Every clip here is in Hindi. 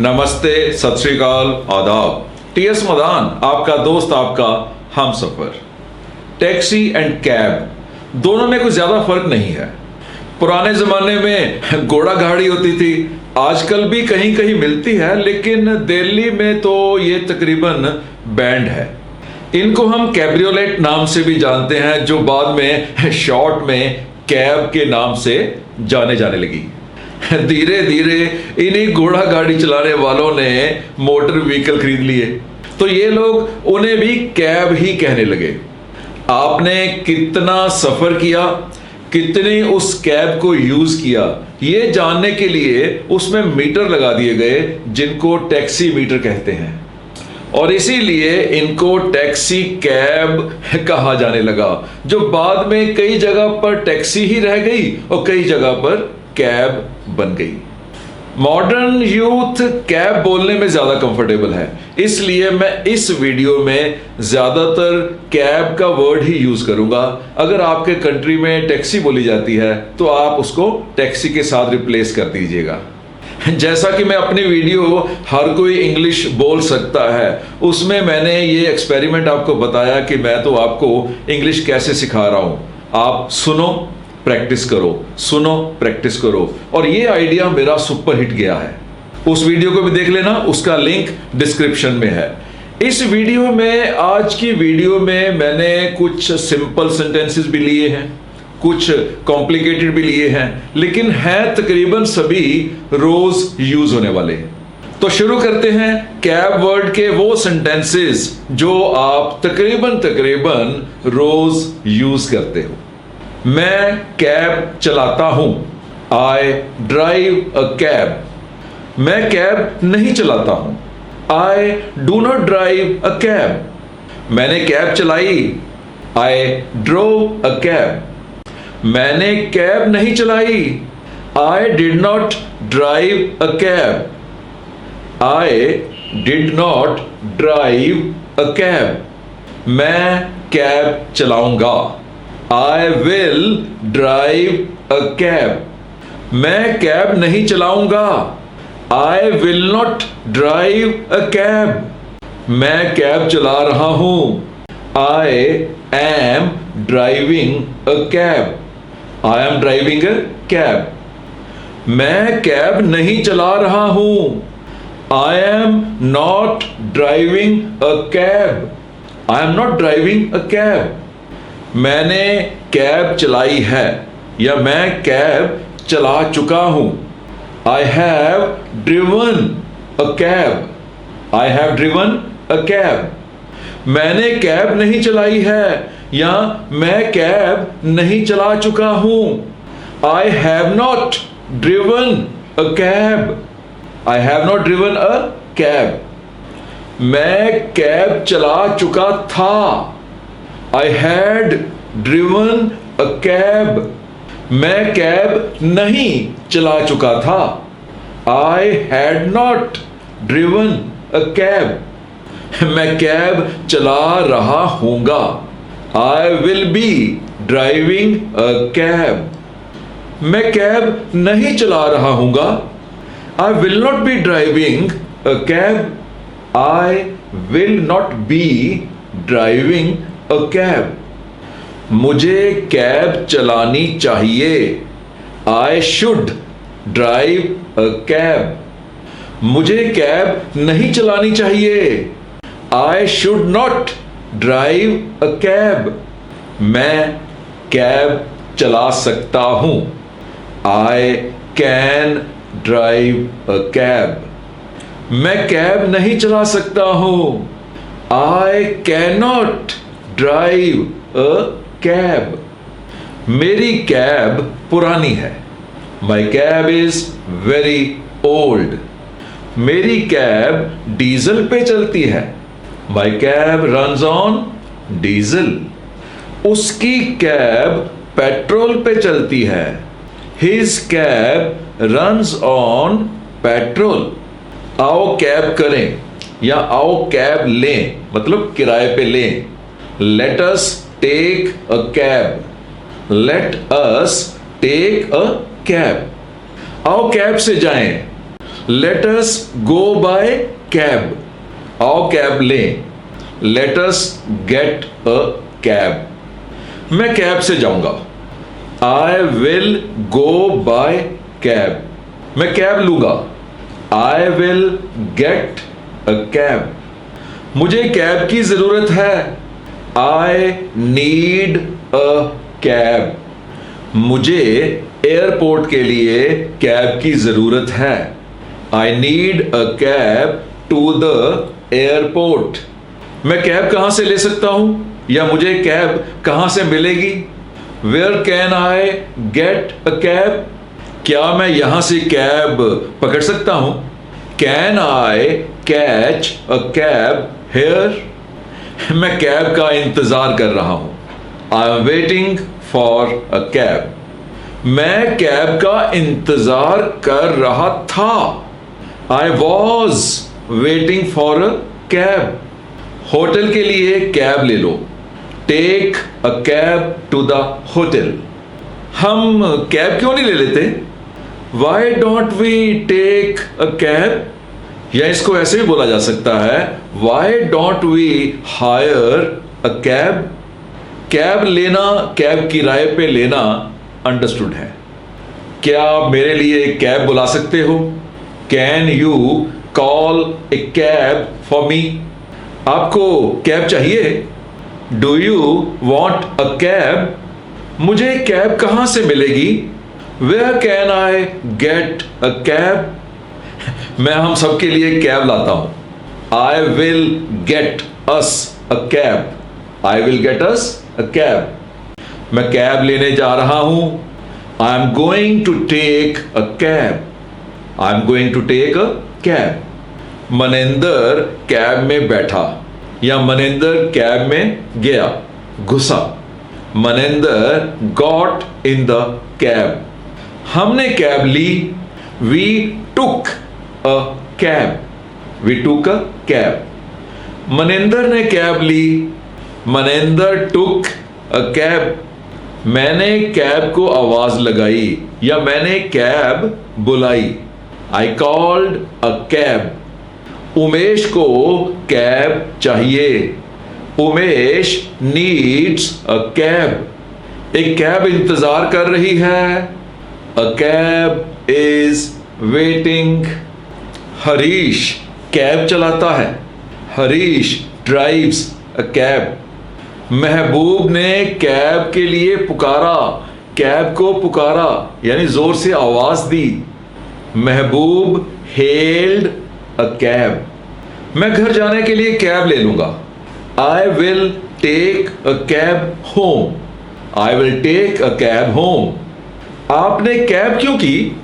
नमस्ते, सत श्री अकाल, आदाब। टीएस मदान आपका दोस्त, आपका हम सफर। टैक्सी एंड कैब दोनों में कोई ज्यादा फर्क नहीं है। पुराने जमाने में घोड़ा गाड़ी होती थी, आजकल भी कहीं कहीं मिलती है, लेकिन दिल्ली में तो ये तकरीबन बैंड है। इनको हम कैब्रियोलेट नाम से भी जानते हैं, जो बाद में शॉर्ट में कैब के नाम से जाने जाने लगी। धीरे धीरे इन्हीं घोड़ा गाड़ी चलाने वालों ने मोटर व्हीकल खरीद लिए, तो ये लोग उन्हें भी कैब ही कहने लगे। आपने कितना सफर किया, कितने उस कैब को यूज किया, ये जानने के लिए उसमें मीटर लगा दिए गए, जिनको टैक्सी मीटर कहते हैं, और इसीलिए इनको टैक्सी कैब कहा जाने लगा, जो बाद में कई जगह पर टैक्सी ही रह गई और कई जगह पर कैब बन गई। मॉडर्न यूथ कैब बोलने में ज्यादा कंफर्टेबल है, इसलिए मैं इस वीडियो में ज्यादातर कैब का वर्ड ही यूज करूंगा। अगर आपके कंट्री में टैक्सी बोली जाती है तो आप उसको टैक्सी के साथ रिप्लेस कर दीजिएगा। जैसा कि मैं अपनी वीडियो हर कोई इंग्लिश बोल सकता है, उसमें मैंने ये एक्सपेरिमेंट आपको बताया कि मैं तो आपको इंग्लिश कैसे सिखा रहा हूं। आप सुनो, प्रैक्टिस करो, सुनो, प्रैक्टिस करो, और ये आइडिया मेरा सुपर हिट गया है। उस वीडियो को भी देख लेना, उसका लिंक डिस्क्रिप्शन में है। इस वीडियो में, आज की वीडियो में, मैंने कुछ सिंपल सेंटेंसेस भी लिए हैं, कुछ कॉम्प्लिकेटेड भी लिए हैं, लेकिन हैं तकरीबन सभी रोज यूज होने वाले। तो शुरू करते हैं कैब वर्ड के वो सेंटेंसेस जो आप तकरीबन रोज यूज करते हो। मैं कैब चलाता हूं, आई ड्राइव अ कैब। मैं कैब नहीं चलाता हूं, I do not drive a cab. मैंने कैब चलाई, आई ड्रोव अ कैब। मैंने कैब नहीं चलाई, I did not drive a cab. I did not drive a cab. मैं कैब चलाऊंगा, I will drive a cab. मैं कैब नहीं चलाऊंगा, I will not drive a cab. मैं कैब चला रहा हूं, I am driving a cab. I am driving a cab. मैं कैब नहीं चला रहा हूं, I am not driving a cab. I am not driving a cab. मैंने कैब चलाई है, या मैं कैब चला चुका हूं। I have driven a cab. I have driven a cab. मैंने कैब नहीं चलाई है, या मैं कैब नहीं चला चुका हूं। I have not driven a cab. I have not driven a cab. मैं कैब चला चुका था, I had driven a cab. मैं कैब नहीं चला चुका था, I had not driven a cab. मैं कैब चला रहा हूंगा, I will be driving a cab. मैं कैब नहीं चला रहा हूंगा, I will not be driving a cab. I will not be driving a cab. मुझे कैब चलानी चाहिए, I should drive a cab. मुझे कैब नहीं चलानी चाहिए, I should not drive a cab. मैं कैब चला सकता हूं, I can drive a cab. मैं कैब नहीं चला सकता हूं, I cannot drive a cab. मेरी कैब पुरानी है, My cab is very old. मेरी कैब डीजल पे चलती है, My cab runs on diesel. उसकी कैब पेट्रोल पे चलती है, His cab runs on petrol. आओ कैब करें, या आओ कैब लें, मतलब किराए पे लें। Let us take a cab. Let us take a cab. आओ कैब से जाएं, let us go by cab, आओ कैब लें। Let us get a cab, मैं कैब से जाऊंगा। I will go by cab, मैं कैब लूंगा। I will get a cab, मुझे कैब की जरूरत है। आई नीड अ कैब, मुझे एयरपोर्ट के लिए कैब की जरूरत है। I need a cab to the airport, मैं कैब कहां से ले सकता हूं या मुझे कैब कहां से मिलेगी। Where can I get a cab, क्या मैं यहां से कैब पकड़ सकता हूं। Can I catch a cab here, मैं कैब का इंतजार कर रहा हूं। I am waiting for a cab, मैं कैब का इंतजार कर रहा था। I was waiting for a cab, hotel के लिए कैब ले लो। Take a cab to the hotel, हम कैब क्यों नहीं ले लेते। Why don't we take a cab, या इसको ऐसे भी बोला जा सकता है, why don't we hire a cab. Cab लेना, कैब किराए पे लेना अंडरस्टूड है। क्या आप मेरे लिए एक कैब बुला सकते हो। Can you call a cab for me, आपको कैब चाहिए। Do you want a cab, मुझे कैब कहां से मिलेगी। Where can I get a cab, मैं हम सबके लिए कैब लाता हूं। I will get us a cab, I will get us a cab, मैं कैब लेने जा रहा हूं। I am going to take a cab, I am going to take a cab. Maninder cab में बैठा या मनिंदर कैब में गया, घुसा। Maninder got in the cab, हमने कैब ली। We took a cab, we took a cab, Maninder ने कैब ली। मनिंदर टुक अ कैब, मैंने कैब को आवाज लगाई या मैंने कैब बुलाई। I called a cab, Umesh को कैब चाहिए। उमेश नीड्स अ कैब, एक कैब इंतजार कर रही है। A cab is waiting. Harish cab चलाता है। हरीश ड्राइव्स अ कैब, महबूब ने कैब के लिए पुकारा, कैब को पुकारा यानी जोर से आवाज दी। महबूब हेल्ड अ कैब, मैं घर जाने के लिए कैब ले लूंगा। I will take a cab home, I will take a cab home, आपने कैब क्यों की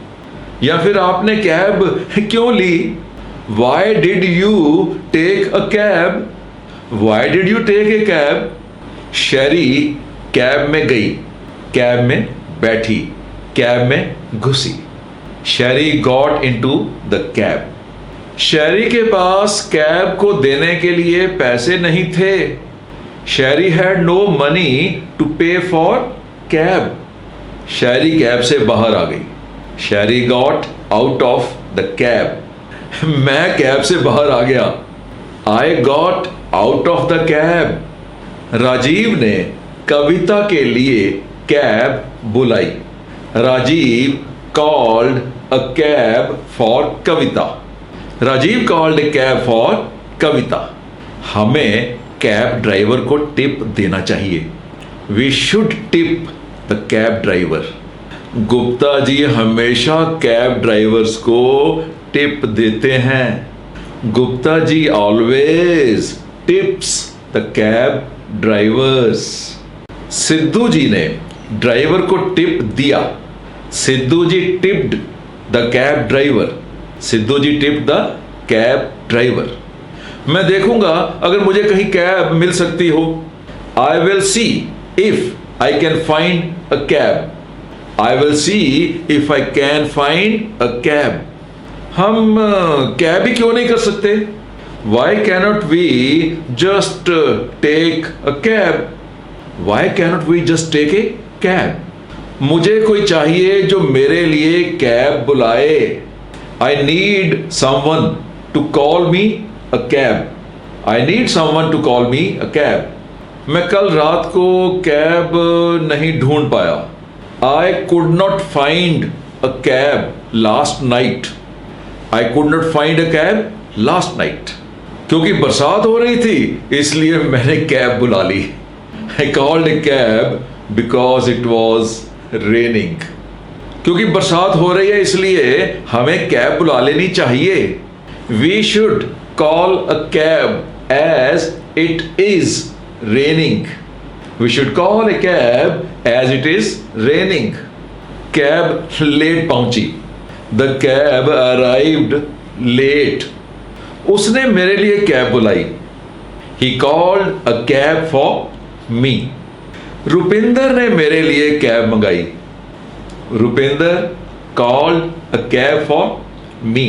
या फिर आपने कैब क्यों ली। Why did you take a cab, why did you take a cab. Sherry cab में गई, कैब में बैठी, कैब में घुसी। शेरी गॉट इनटू द कैब, शेरी के पास कैब को देने के लिए पैसे नहीं थे। Sherry had no money to pay for cab, Sherry cab से बाहर आ गई। Sherry got out of the cab, मैं कैब से बाहर आ गया। I got out of the cab, Rajiv ने कविता के लिए कैब बुलाई। Rajiv called a cab for Kavita, Rajiv called a cab for Kavita. हमें कैब ड्राइवर को टिप देना चाहिए। We should tip the cab driver. Gupta ji हमेशा कैब ड्राइवर्स को टिप देते हैं। Gupta ji always tips the cab drivers. Sidhu ji ने ड्राइवर को टिप दिया। Sidhu ji tipped the cab driver, Sidhu ji tipped the cab driver. मैं देखूंगा अगर मुझे कहीं कैब मिल सकती हो। I will see if I can find a cab, I will see if I can find a cab. हम कैब ही क्यों नहीं कर सकते। Why cannot we just take a cab, why cannot we just take a cab. मुझे कोई चाहिए जो मेरे लिए कैब बुलाए। I need someone to call me a cab. I need someone to call me a cab. मैं कल रात को कैब नहीं ढूंढ पाया। I could not find a cab last night. I could not find a cab last night. क्योंकि बरसात हो रही थी इसलिए मैंने कैब बुला ली। I called a cab because it was raining. क्योंकि बरसात हो रही है इसलिए हमें कैब बुला लेनी चाहिए। We should call a cab as it is raining. We should call a cab as it is raining. Cab लेट पहुंची। The cab arrived late. उसने मेरे लिए कैब बुलाई। He called a cab for me. Rupinder ने मेरे लिए कैब मंगाई। Rupinder called a cab for me.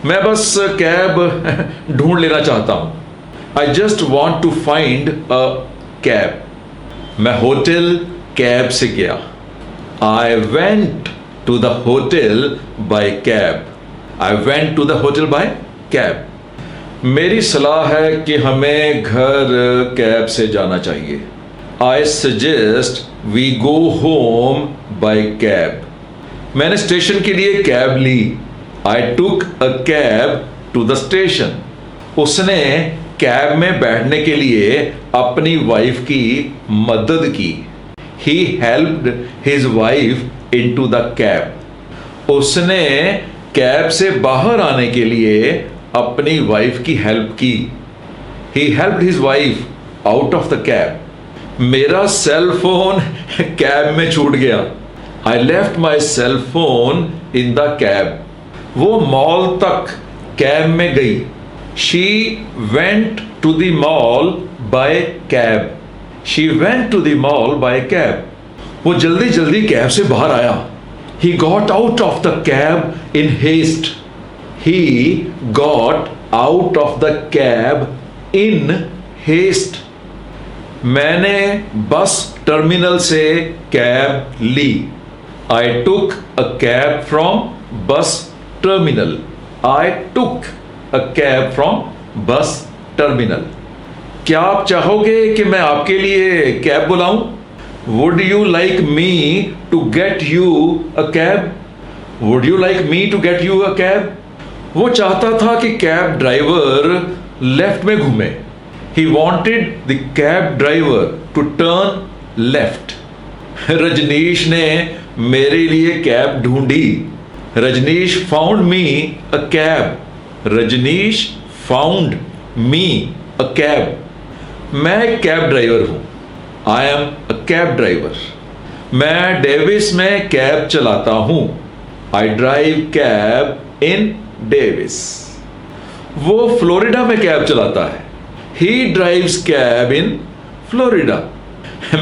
मैं बस कैब ढूंढ लेना चाहता हूं। I just want to find a cab. मैं होटल कैब से गया। I went to the hotel by cab. I went to the hotel by cab. मेरी सलाह है कि हमें घर कैब से जाना चाहिए। I suggest we go home by cab. मैंने स्टेशन के लिए कैब ली। I took a cab to the station. उसने कैब में बैठने के लिए अपनी वाइफ की मदद की। He helped his wife into the cab. उसने कैब से बाहर आने के लिए अपनी वाइफ की हेल्प की। He helped his wife out of the cab. मेरा सेल फोन कैब में छूट गया। I left my cell phone in the cab. वो मॉल तक कैब में गई। She went to the mall by cab. She went to the mall by cab. वो जल्दी जल्दी कैब से बाहर आया। He got out of the cab in haste. He got out of the cab in haste. मैंने बस टर्मिनल से कैब ली। I took a cab from bus terminal. I took a cab from bus terminal. क्या आप चाहोगे कि मैं आपके लिए cab बुलाऊं? Would you like me to get you a cab? Would you like me to get you a cab? वो चाहता था कि कैब ड्राइवर लेफ्ट में घूमे। He wanted the cab driver to turn left. Rajneesh ने मेरे लिए कैब ढूंढी। Rajneesh found me a cab. Rajneesh found me a cab. मैं एक कैब ड्राइवर हूं। I am a cab driver. मैं डेविस में कैब चलाता हूं। I drive cab in Davis. वो फ्लोरिडा में कैब चलाता है। He drives cab in Florida.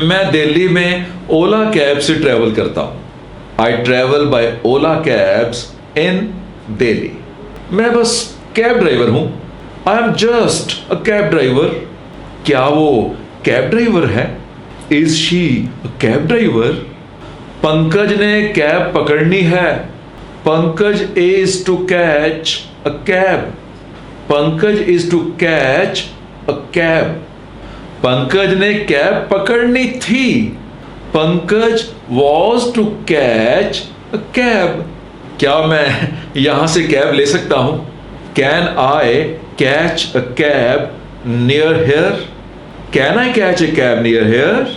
मैं दिल्ली में ओला कैब से ट्रेवल करता हूं। I travel by Ola cabs इन दिल्ली। मैं बस कैब ड्राइवर हूं। I am just a cab driver. क्या वो कैब ड्राइवर है? Is she a cab driver? Pankaj ने कैब पकड़नी है। Pankaj is to catch a cab. Pankaj is to catch a cab. Pankaj ने कैब पकड़नी थी। Pankaj was to catch a cab. क्या मैं यहां से कैब ले सकता हूं? Can I catch a cab near here? Can I catch a cab near here?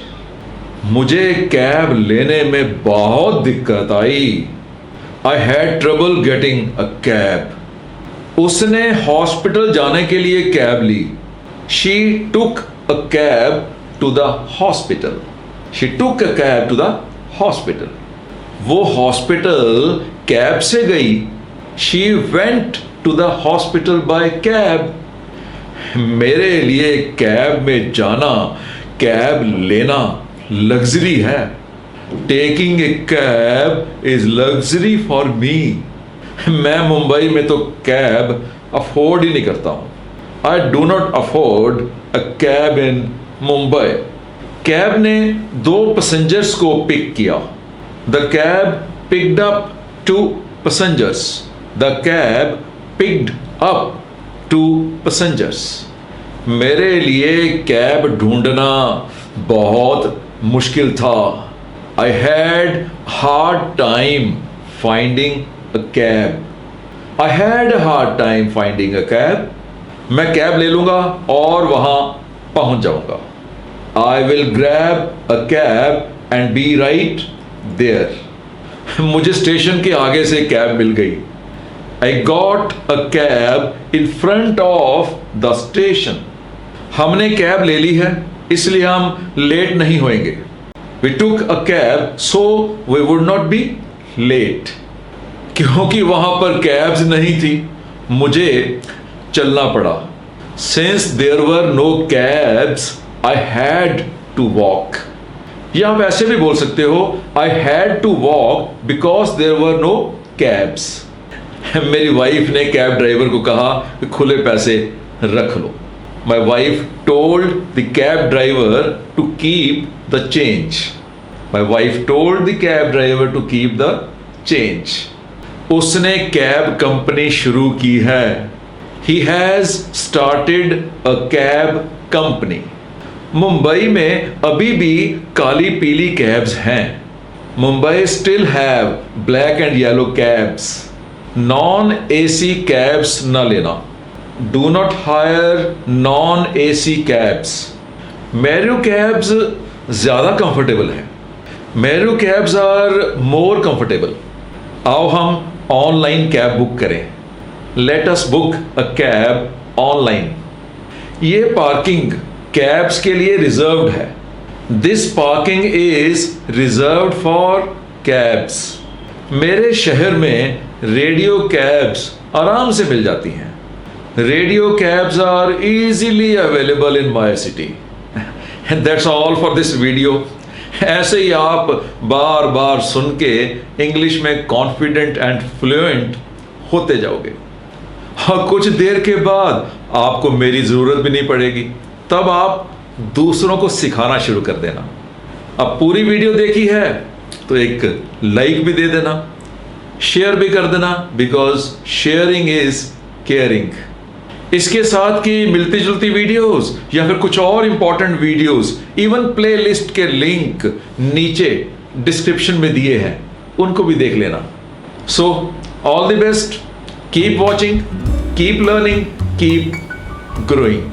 मुझे कैब लेने में बहुत दिक्कत आई। I had trouble getting a cab. उसने हॉस्पिटल जाने के लिए कैब ली। She took a cab to the hospital. She took a cab to the hospital. वो हॉस्पिटल कैब से गई। She went to the hospital by cab. मेरे लिए कैब में जाना, कैब लेना लग्जरी है। Taking a cab is luxury for me. मैं मुंबई में तो कैब अफोर्ड ही नहीं करता हूं। I do not afford a cab in Mumbai. Cab ने 2 पैसेंजर्स को पिक किया। The cab picked up 2 passengers. The cab picked up 2 passengers. मेरे लिए कैब ढूंढना बहुत मुश्किल था. I had hard time finding a cab. I had a hard time finding a cab. मैं कैब ले लूंगा और वहां पहुंच जाऊंगा. I will grab a cab and be right there. मुझे स्टेशन के आगे से कैब मिल गई. I got a cab in front of the station. हमने कैब ले ली है इसलिए हम लेट नहीं होएंगे. We took a cab so we would not be late. क्योंकि वहां पर कैब्स नहीं थी मुझे चलना पड़ा. Since there were no cabs, I had to walk. या आप ऐसे भी बोल सकते हो I had to walk because there were no cabs. मेरी वाइफ ने कैब ड्राइवर को कहा कि खुले पैसे रख लो. My wife told the cab driver to keep the change. My wife told the cab driver to keep the change. उसने कैब कंपनी शुरू की है. He has started a cab company. Mumbai में अभी भी काली पीली कैब्स हैं. Mumbai still have black and yellow cabs. Non AC cabs न लेना. Do not hire non-AC cabs. Meru cabs ज़्यादा कंफर्टेबल हैं. Meru cabs are more comfortable. आओ हम ऑनलाइन कैब बुक करें. Let us book a cab online. ये पार्किंग कैब्स के लिए रिजर्व्ड है. This parking is reserved for cabs. मेरे शहर में रेडियो कैब्स आराम से मिल जाती हैं. Radio cabs are easily available in my city. And that's all for this video. ऐसे ही आप बार बार सुन के इंग्लिश में कॉन्फिडेंट एंड फ्लुएंट होते जाओगे और कुछ देर के बाद आपको मेरी ज़रूरत भी नहीं पड़ेगी. तब आप दूसरों को सिखाना शुरू कर देना. अब पूरी वीडियो देखी है तो एक लाइक भी दे देना, शेयर भी कर देना, बिकॉज शेयरिंग इज केयरिंग. इसके साथ की मिलती जुलती वीडियोस या फिर कुछ और इंपॉर्टेंट वीडियोस, इवन प्लेलिस्ट के लिंक नीचे डिस्क्रिप्शन में दिए हैं, उनको भी देख लेना. So all the best, keep watching, keep learning, keep growing.